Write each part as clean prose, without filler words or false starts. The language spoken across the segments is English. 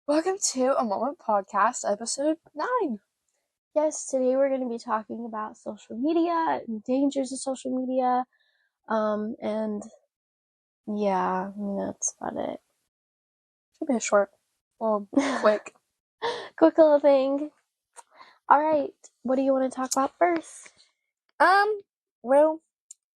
Welcome to A Moment Podcast, episode 9. Yes, today we're going to be talking about social media and dangers of social media. And yeah, that's about it. Should be a short, quick. Quick little thing. All right, what do you want to talk about first?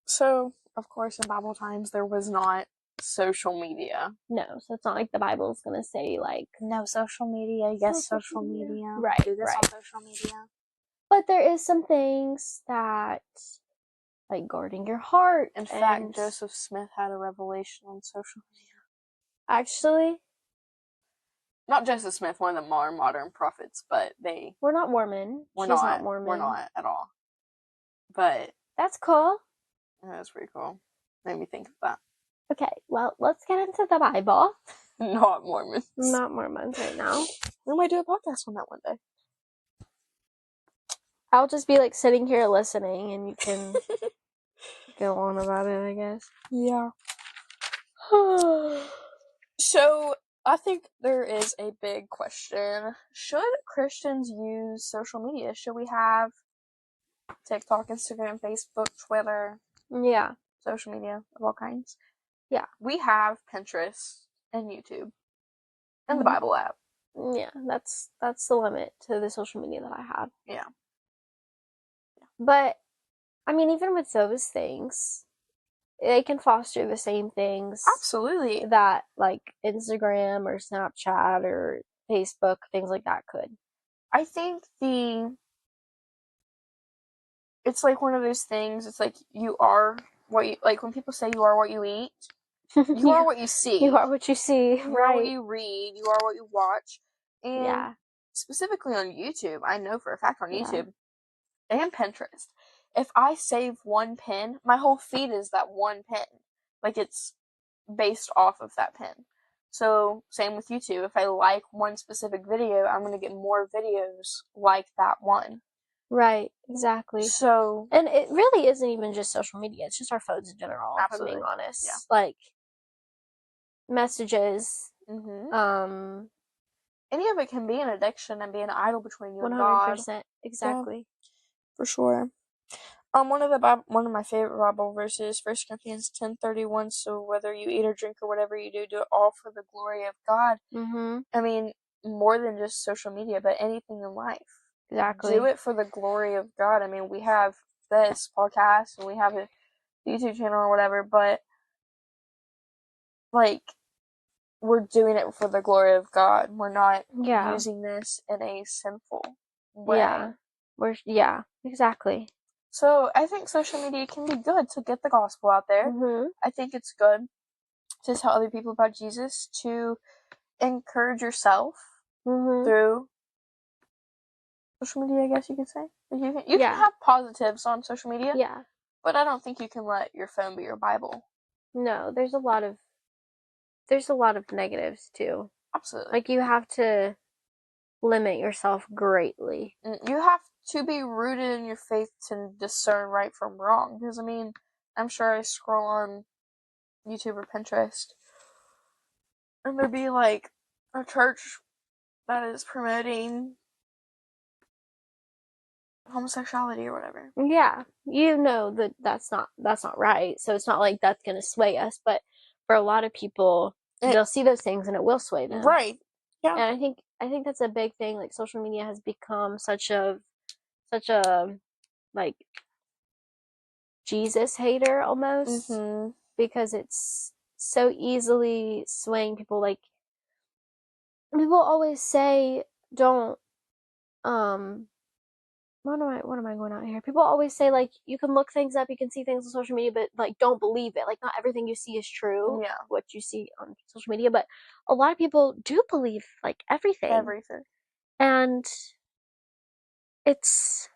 So, of course, in Bible times, there was not social media. No, so it's not like the Bible's going to say, like, no social media, yes, social media. Right, do this right. on social media. But there is some things that, like guarding your heart. In fact, Joseph Smith had a revelation on social media. Actually, not Joseph Smith, one of the more modern prophets, but we're not Mormon. She's not Mormon. We're not at all. But that's cool. That's pretty cool. Made me think of that. Okay, well, let's get into the Bible. Not Mormons. Not Mormons right now. We might do a podcast on that one day. I'll just be like sitting here listening and you can go on about it, I guess. Yeah. So, I think there is a big question. Should Christians use social media? Should we have TikTok, Instagram, Facebook, Twitter? Yeah. Social media of all kinds? Yeah. We have Pinterest and YouTube and the Bible app. Yeah, that's the limit to the social media that I have. Yeah. But, I mean, even with those things, they can foster the same things. Absolutely. That, like, Instagram or Snapchat or Facebook, things like that could. I think it's like one of those things, it's like you are what you, like when people say you are what you eat, you are what you see. You are what you see, you right? are what you read, you are what you watch. And specifically on YouTube, I know for a fact on YouTube and Pinterest, if I save one pin, my whole feed is that one pin. Like, it's based off of that pin. So, same with YouTube. If I like one specific video, I'm going to get more videos like that one. Right, exactly. So, and it really isn't even just social media. It's just our phones in general, absolutely. If I'm being honest. Yeah. Like, messages. Any of it can be an addiction and be an idol between you 100%, and God. 100%, exactly. Yeah, for sure. One of my favorite Bible verses, 1 Corinthians 10:31. So whether you eat or drink or whatever you do, do it all for the glory of God. I mean, more than just social media, but anything in life. Exactly. Do it for the glory of God. I mean, we have this podcast and we have a YouTube channel or whatever, but like, we're doing it for the glory of God. We're not using this in a sinful way. Yeah, exactly. So I think social media can be good to get the gospel out there. I think it's good to tell other people about Jesus, to encourage yourself through social media, I guess you could say. You can have positives on social media. Yeah. But I don't think you can let your phone be your Bible. No, there's a lot of negatives too. Absolutely. Like, you have to limit yourself greatly. You have to be rooted in your faith to discern right from wrong. Because, I mean, I'm sure I scroll on YouTube or Pinterest, and there'd be, like, a church that is promoting homosexuality or whatever. Yeah. You know that that's not right. So it's not like that's going to sway us. But for a lot of people, they'll see those things and it will sway them. Right. Yeah. And I think that's a big thing. Like, social media has become such a like Jesus hater almost, because it's so easily swaying people. Like, people always say, don't what am I going out here? People always say, like, you can look things up, you can see things on social media, but, like, don't believe it. Like, not everything you see is true. Yeah. What you see on social media, but a lot of people do believe, like, everything. And it's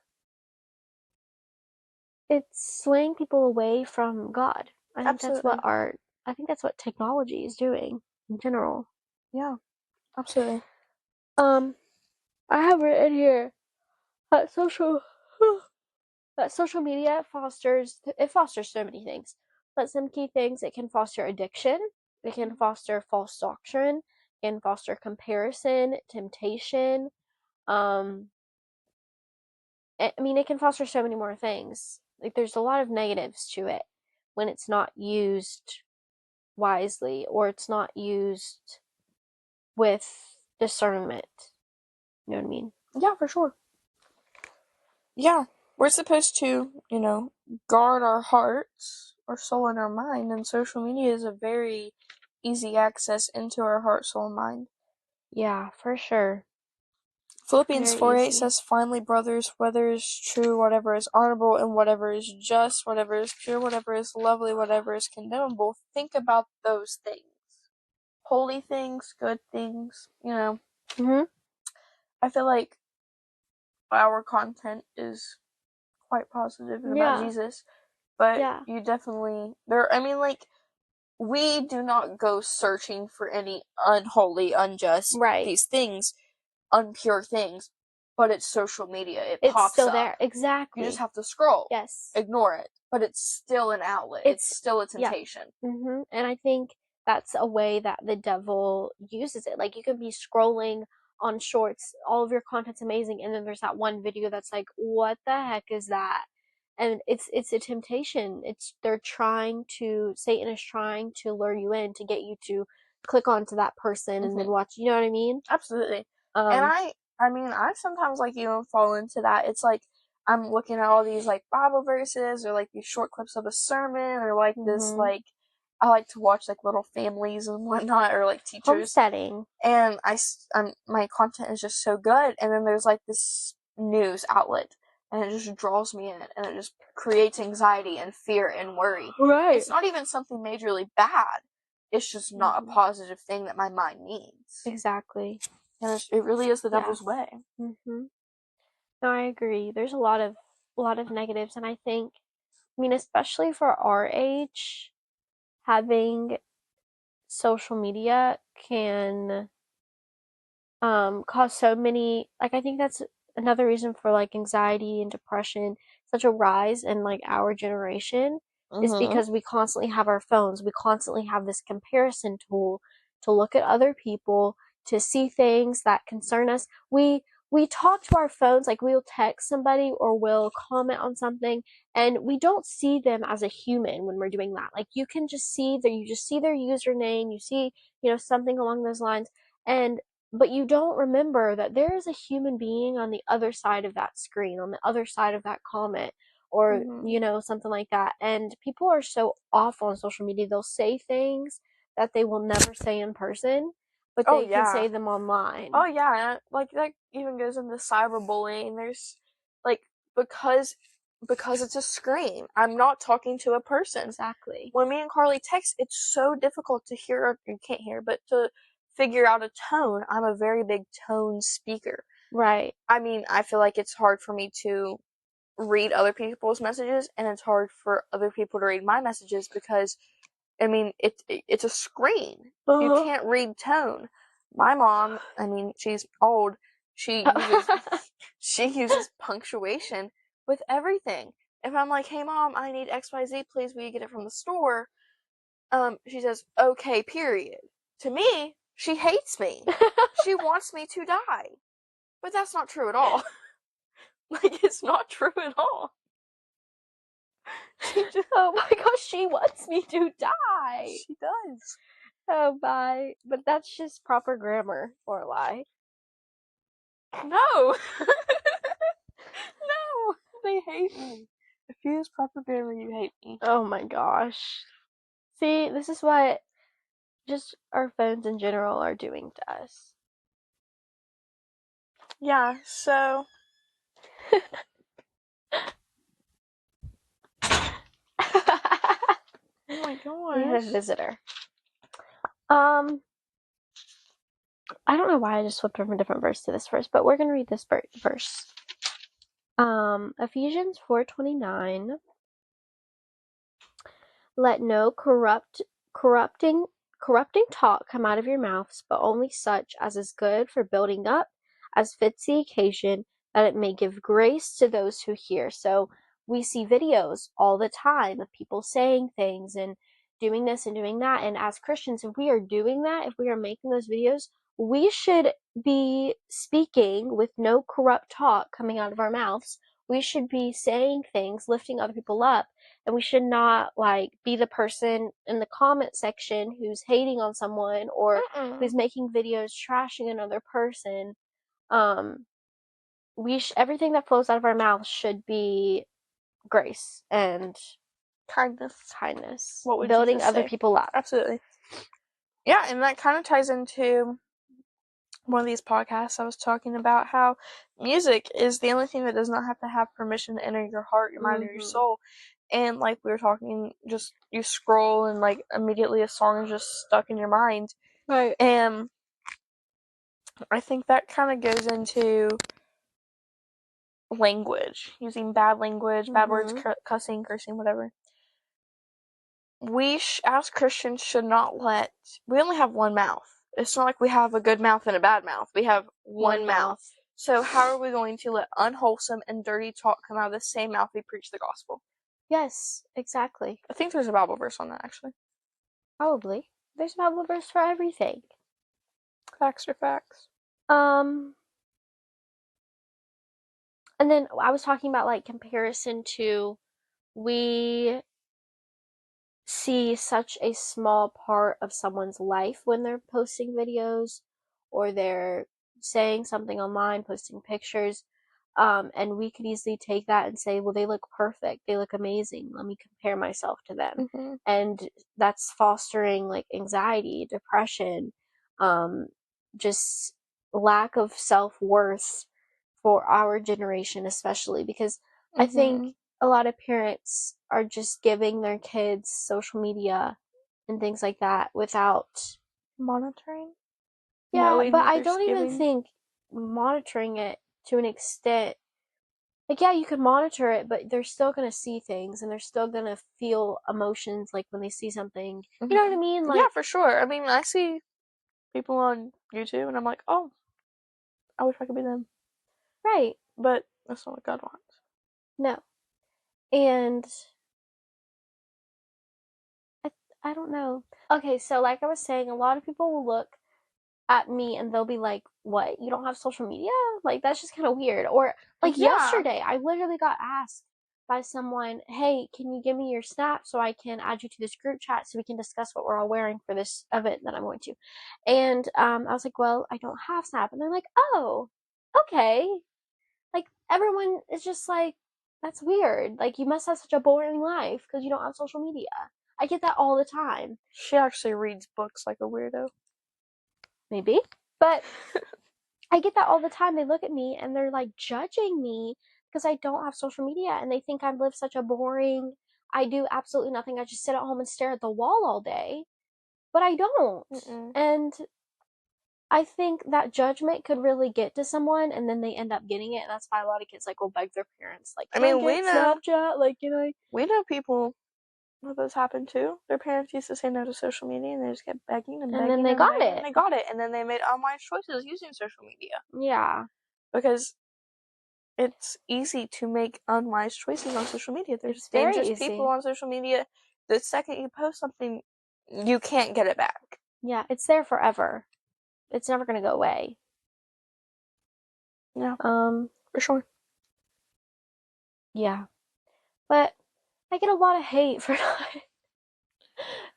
swaying people away from God. I think that's what technology is doing in general. Yeah, absolutely. I have written here that social media fosters so many things. But some key things: it can foster addiction, it can foster false doctrine, can foster comparison, temptation. I mean, it can foster so many more things. Like, there's a lot of negatives to it when it's not used wisely, or it's not used with discernment. You know what I mean? Yeah, for sure. Yeah, we're supposed to, guard our hearts, our soul, and our mind, and social media is a very easy access into our heart, soul, and mind. Yeah, for sure. Philippians 4:8 says, "Finally, brothers, whatever is true, whatever is honorable, and whatever is just, whatever is pure, whatever is lovely, whatever is condemnable, think about those things." Holy things, good things, I feel like our content is quite positive and about Jesus, but you definitely, we do not go searching for any unholy, unjust, these things, unpure things, but it's social media. It's pops still up. There. Exactly. You just have to scroll. Yes. Ignore it. But it's still an outlet. It's still a temptation. Yeah. And I think that's a way that the devil uses it. Like, you could be scrolling on shorts, all of your content's amazing, and then there's that one video that's like, what the heck is that? And it's a temptation. Satan is trying to lure you in, to get you to click onto that person and then watch, you know what I mean? Absolutely. And I sometimes fall into that. It's like I'm looking at all these Bible verses, or these short clips of a sermon, or this I like to watch little families and whatnot, or teachers. Homesteading. And my content is just so good, and then there's this news outlet, and it just draws me in, and it just creates anxiety and fear and worry. Right. It's not even something majorly bad. It's just not a positive thing that my mind needs. Exactly. And it really is the devil's way. No, I agree. There's a lot of negatives, and I think, especially for our age, having social media can cause so many, I think that's another reason for anxiety and depression, such a rise in our generation, is because we constantly have our phones. We constantly have this comparison tool to look at other people, to see things that concern us. We talk to our phones, we'll text somebody or we'll comment on something, and we don't see them as a human when we're doing that. You can just see their username, you see, something along those lines, but you don't remember that there is a human being on the other side of that screen, on the other side of that comment, or, something like that. And people are so off on social media. They'll say things that they will never say in person, but they can say them online. Oh, yeah. That even goes into cyberbullying. There's, because it's a screen. I'm not talking to a person. Exactly. When me and Carly text, it's so difficult to hear, you can't hear, but to figure out a tone. I'm a very big tone speaker. Right. I feel like it's hard for me to read other people's messages, and it's hard for other people to read my messages because, it's a screen. You can't read tone. My mom, she's old. She uses punctuation with everything. If I'm like, "Hey mom, I need XYZ, please, will you get it from the store?" She says, "Okay, period." To me, she hates me. She wants me to die. But that's not true at all. It's not true at all. Oh my gosh, she wants me to die. She does. Oh, bye. But that's just proper grammar, or a lie. No. No. They hate me. If you use proper grammar, you hate me. Oh my gosh. See, this is what just our phones in general are doing to us. Yeah, so... Oh my gosh. We have a visitor. I don't know why I just flipped from a different verse to this verse, but we're going to read this verse. Ephesians 4:29. Let no corrupting talk come out of your mouths, but only such as is good for building up, as fits the occasion, that it may give grace to those who hear. So we see videos all the time of people saying things and doing this and doing that. And as Christians, if we are doing that, if we are making those videos, we should be speaking with no corrupt talk coming out of our mouths. We should be saying things, lifting other people up, and we should not like be the person in the comment section who's hating on someone or who's making videos trashing another person. Everything that flows out of our mouths should be grace and kindness. What would building Jesus other say? people up. Absolutely. Yeah, and that kind of ties into one of these podcasts. I was talking about how music is the only thing that does not have to have permission to enter your heart, your mind, or your soul. And like we were talking, just you scroll and like immediately a song is just stuck in your mind. Right. And I think that kind of goes into language, using bad language, bad words, cussing, cursing, whatever. We as Christians should not we only have one mouth. It's not like we have a good mouth and a bad mouth. We have one mouth. So how are we going to let unwholesome and dirty talk come out of the same mouth we preach the gospel? Yes, exactly. I think there's a Bible verse on that, actually. Probably. There's a Bible verse for everything. Facts are facts. And then I was talking about like comparison to we see such a small part of someone's life when they're posting videos or they're saying something online, posting pictures. And we could easily take that and say, well, they look perfect. They look amazing. Let me compare myself to them. And that's fostering like anxiety, depression, just lack of self-worth for our generation, especially because I think a lot of parents are just giving their kids social media and things like that without monitoring. Yeah, but I don't even think monitoring it to an extent. Like, yeah, you can monitor it, but they're still gonna see things and they're still gonna feel emotions like when they see something. You know what I mean? Like, yeah, for sure. I mean, I see people on YouTube and I'm like, oh, I wish I could be them. Right. But that's not what God wants. No. And I don't know. Okay, so like I was saying, a lot of people will look at me and they'll be like, what? You don't have social media? Like, that's just kind of weird. Or like yesterday, I literally got asked by someone, hey, can you give me your Snap so I can add you to this group chat so we can discuss what we're all wearing for this event that I'm going to. And I was like, well, I don't have Snap. And they're like, oh, okay. Like, everyone is just like, that's weird. Like, you must have such a boring life because you don't have social media. I get that all the time. She actually reads books like a weirdo. Maybe. But I get that all the time. They look at me and they're like judging me because I don't have social media and they think I live such a boring, I do absolutely nothing. I just sit at home and stare at the wall all day. But I don't. And I think that judgment could really get to someone and then they end up getting it. And that's why a lot of kids like will beg their parents, like, I mean, we know Snapchat, like, you know. We know people where this happened too. Their parents used to say no to social media and they just kept begging and begging. And then they got it. And they got it. And then they made unwise choices using social media. Yeah. Because it's easy to make unwise choices on social media. There's dangerous people on social media. The second you post something, you can't get it back. Yeah, it's there forever. It's never gonna go away. Yeah. For sure. Yeah. But I get a lot of hate for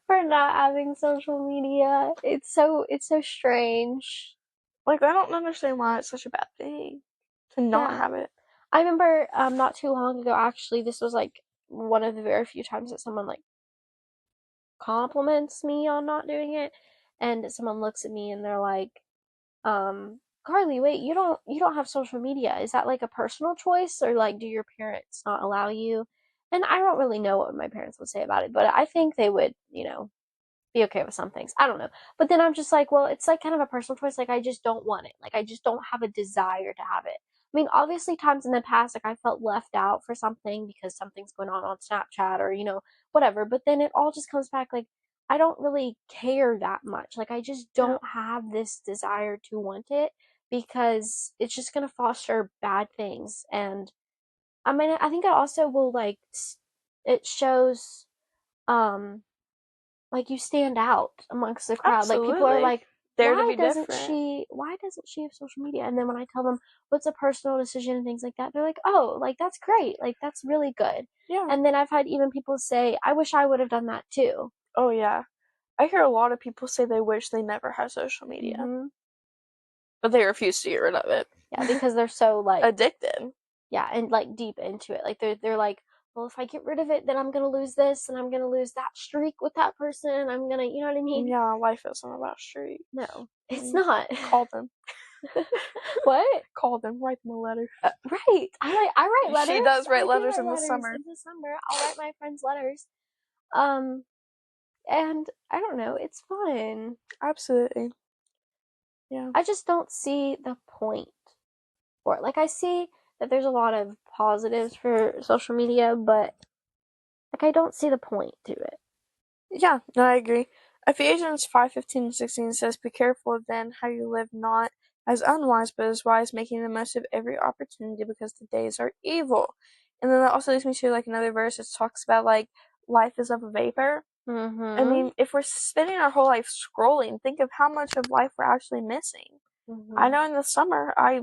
not having social media. It's so strange. Like, I don't understand why it's such a bad thing to not have it. I remember not too long ago, actually, this was like one of the very few times that someone like compliments me on not doing it, and someone looks at me and they're like, Carly, wait, you don't have social media. Is that like a personal choice or like do your parents not allow you? And I don't really know what my parents would say about it, but I think they would, you know, be okay with some things. I don't know. But then I'm just like, well, it's like kind of a personal choice. Like, I just don't want it. Like, I just don't have a desire to have it. I mean, obviously, times in the past, like, I felt left out for something because something's going on Snapchat or, you know, whatever. But then it all just comes back, like, I don't really care that much. Like, I just don't have this desire to want it because it's just going to foster bad things. And, I mean, I think it also will, like, it shows, like, you stand out amongst the crowd. Absolutely. Like, people are like, Dare why to be doesn't different. why doesn't she have social media? And then when I tell them what's a personal decision and things like that, they're like, oh, like, that's great. Like, that's really good. Yeah. And then I've had even people say, I wish I would have done that too. Oh, yeah. I hear a lot of people say they wish they never had social media. Mm-hmm. But they refuse to get rid of it. Yeah, because they're so, like, addicted. Yeah, and, like, deep into it. Like, they're like, well, if I get rid of it, then I'm gonna lose this, and I'm gonna lose that streak with that person, and I'm gonna, you know what I mean? Yeah, life isn't about streaks. No, it's not. Call them. What? Call them. Write them a letter. Right. I write letters. She does write letters in the summer. In the summer, I'll write my friends letters. And I don't know, it's fun. Absolutely. Yeah. I just don't see the point for it. Like, I see that there's a lot of positives for social media, but, like, I don't see the point to it. Yeah, no, I agree. Ephesians 5:15-16 says, be careful then how you live, not as unwise, but as wise, making the most of every opportunity because the days are evil. And then that also leads me to, like, another verse that talks about, like, life is of a vapor. Mm-hmm. I mean, if we're spending our whole life scrolling, think of how much of life we're actually missing. Mm-hmm. I know in the summer, I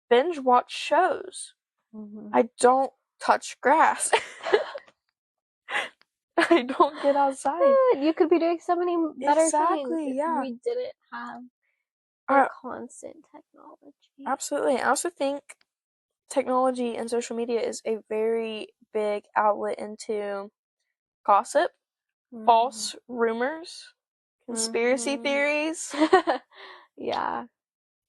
binge watch shows. Mm-hmm. I don't touch grass. I don't get outside. You could be doing so many better things if yeah. we didn't have that constant technology. Absolutely. I also think technology and social media is a very big outlet into gossip, false rumors, conspiracy theories. Yeah.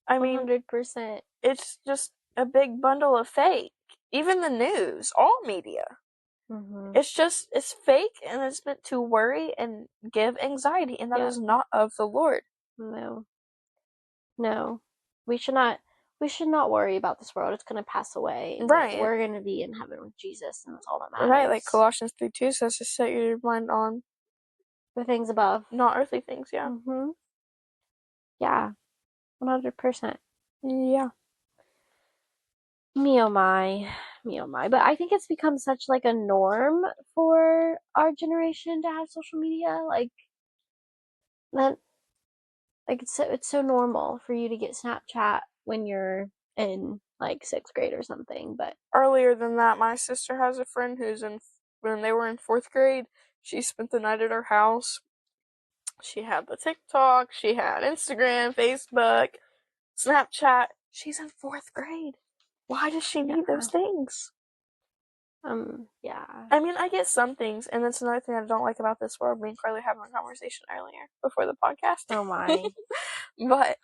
I mean, 100%. It's just a big bundle of fake. Even the news, all media. Mm-hmm. It's fake and it's meant to worry and give anxiety, and that is not of the Lord. No. We should not worry about this world. It's going to pass away. Right. We're going to be in heaven with Jesus, and that's all that matters. Right, like Colossians 3:2 says to set your mind on the things above. Not earthly things, yeah. Mm-hmm. Yeah. 100%. Yeah. Me oh my. But I think it's become such, like, a norm for our generation to have social media. Like, that, like, it's so normal for you to get Snapchat when you're in, like, 6th grade or something. But earlier than that, my sister has a friend who's when they were in 4th grade, she spent the night at her house. She had the TikTok, she had Instagram, Facebook, Snapchat. She's in 4th grade. Why does she need those things? Yeah. I mean, I get some things, and that's another thing I don't like about this world. Me and Carly having a conversation earlier before the podcast. Oh my. But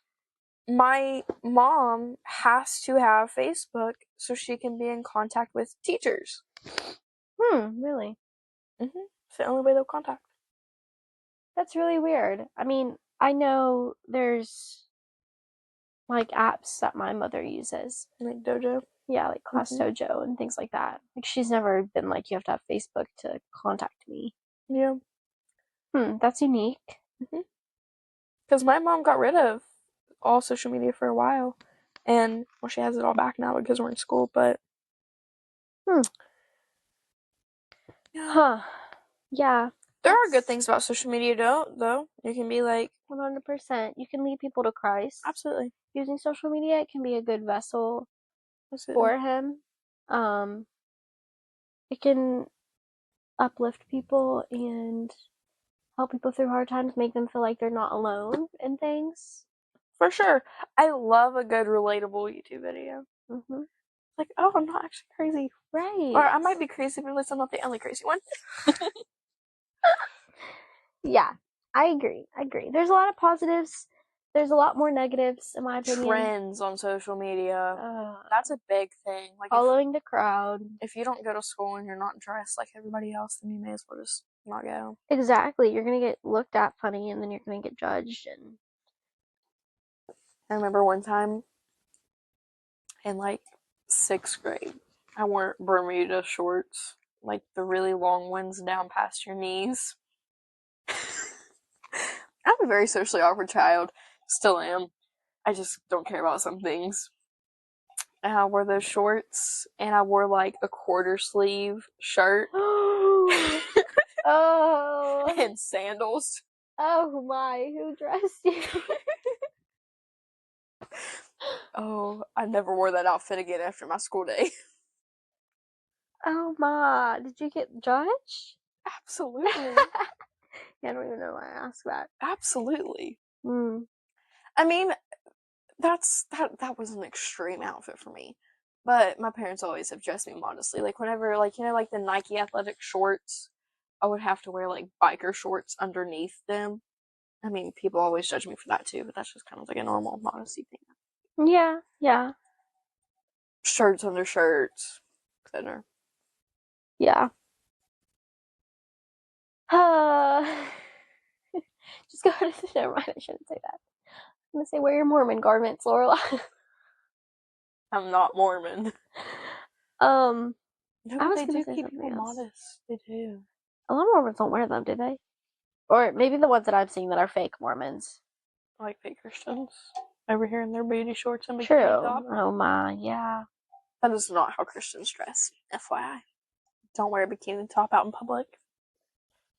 my mom has to have Facebook so she can be in contact with teachers. Really? It's the only way they'll contact. That's really weird. I mean, I know there's, like, apps that my mother uses. Like Dojo? Yeah, like Class Dojo and things like that. Like, she's never been like, you have to have Facebook to contact me. Yeah. That's unique. Because my mom got rid of all social media for a while. And, well, she has it all back now because we're in school, but... Yeah. Yeah. There are good things about social media, though. You can be like... 100%. You can lead people to Christ. Absolutely. Using social media, it can be a good vessel for him. It can uplift people and help people through hard times, make them feel like they're not alone in things. For sure. I love a good relatable YouTube video. Like, oh, I'm not actually crazy. Right. Or I might be crazy, but at least I'm not the only crazy one. Yeah, I agree. There's a lot of positives. There's a lot more negatives, in my opinion. Trends on social media. That's a big thing. Like, following the crowd. If you don't go to school and you're not dressed like everybody else, then you may as well just not go. Exactly. You're going to get looked at funny, and then you're going to get judged. And I remember one time in, like, 6th grade, I wore Bermuda shorts, like the really long ones down past your knees. I'm a very socially awkward child. Still am. I just don't care about some things. And I wore those shorts, and I wore, like, a quarter sleeve shirt. Oh. And sandals. Oh my, who dressed you? Oh, I never wore that outfit again after my school day. Oh my, did you get judged? Absolutely. Yeah, I don't even know why I asked that. Absolutely. Mm. I mean, that was an extreme outfit for me. But my parents always have dressed me modestly. Like whenever, like, you know, like the Nike athletic shorts, I would have to wear like biker shorts underneath them. I mean, people always judge me for that too, but that's just kind of like a normal modesty thing. Yeah, yeah. Shirts under shirts, etc. Yeah. Just go to the, never mind, I shouldn't say that. I'm gonna say wear your Mormon garments, Lorelai. I'm not Mormon. No, but they do keep people modest. They do. A lot of Mormons don't wear them, do they? Or maybe the ones that I'm seeing that are fake Mormons. Like fake Christians. Over here in their booty shorts and bikini True. top. Oh my, yeah. That is not how Christians dress, FYI. Don't wear a bikini top out in public.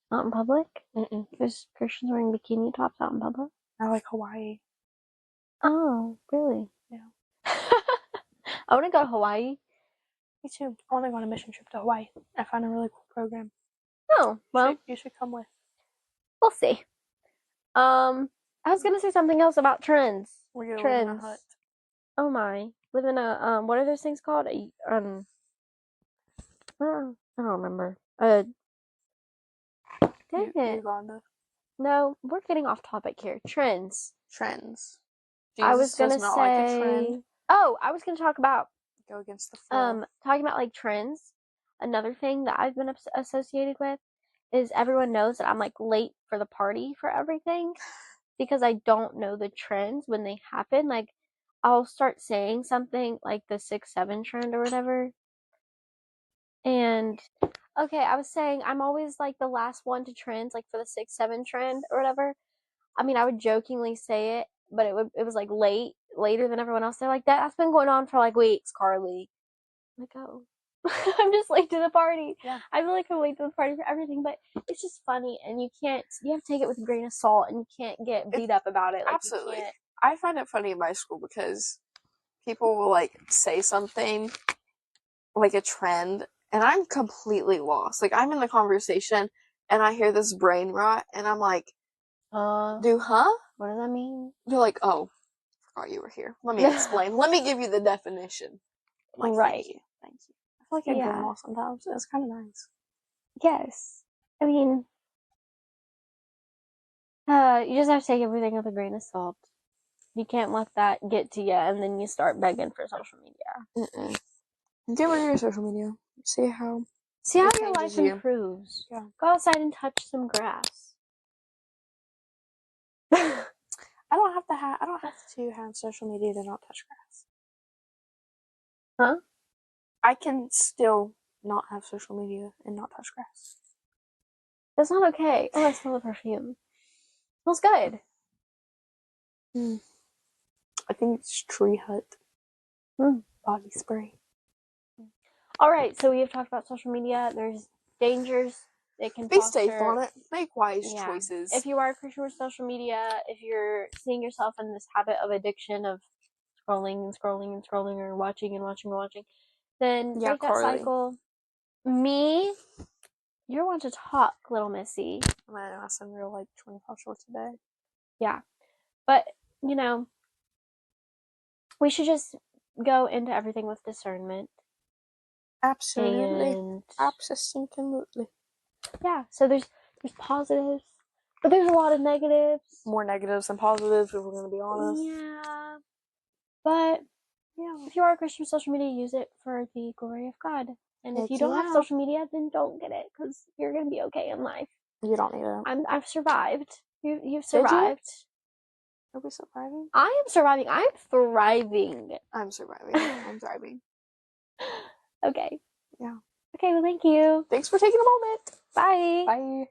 Not in public? Mm-mm. There's Christians wearing bikini tops out in public? I like Hawaii. Oh, really? Yeah. I want to go to Hawaii. Me too. I want to go on a mission trip to Hawaii. I find a really cool program. Oh, well. You should come with. We'll see. I was gonna say something else about trends. We're gonna trends. live in a hut. Oh my. Live in a, what are those things called? I don't remember. Dang it. Uganda. No, we're getting off topic here. Trends. Trends. I was Jesus gonna does not say. like a trend. Oh, I was gonna talk about Go against the flow. talking about like trends. Another thing that I've been associated with is everyone knows that I'm like late for the party for everything because I don't know the trends when they happen. Like I'll start saying something like the 6'7" trend or whatever. And okay, I was saying I'm always like the last one to trends, like for the 6'7" trend or whatever. I mean, I would jokingly say it, but it was like later than everyone else. They're like, that's been going on for like weeks, Carly. I'm like, oh, I'm just late to the party. Yeah. I feel like I'm late to the party for everything, but it's just funny, and you have to take it with a grain of salt, and you can't get beat up about it. Like, absolutely. I find it funny in my school because people will like say something like a trend, and I'm completely lost. Like I'm in the conversation, and I hear this brain rot, and I'm like, what does that mean? They're like, oh, forgot you were here. Let me explain. Let me give you the definition. I'm like, right. Thank you. I feel like I get them all sometimes. It's kind of nice. Yes. I mean, you just have to take everything with a grain of salt. You can't let that get to you, and then you start begging for social media. Mm-mm. Get rid of your social media. See how your life improves. Yeah. Go outside and touch some grass. I don't have to have social media to not touch grass. Huh? I can still not have social media and not touch grass. That's not okay. Oh, I smell the perfume. Smells good. I think it's Tree Hut body spray. Alright, so we have talked about social media. There's dangers it can be foster. Safe on it. Make wise choices. If you are a Christian with social media, if you're seeing yourself in this habit of addiction of scrolling and scrolling and scrolling or watching and watching and watching, then break that cycle. You're one to talk, little missy. I'm gonna ask some real like 25 shorts a day. Yeah. But, we should just go into everything with discernment. Absolutely. Absolutely. Yeah, so there's positives, but there's a lot of negatives. More negatives than positives, if we're going to be honest. Yeah. But, if you are a Christian with social media, use it for the glory of God. And if you don't have social media, then don't get it, because you're going to be okay in life. You don't need it. I've survived. You've survived. Are we surviving? I am surviving. I'm thriving. I'm surviving. I'm thriving. Okay. Yeah. Okay, well, thank you. Thanks for taking a moment. Bye. Bye.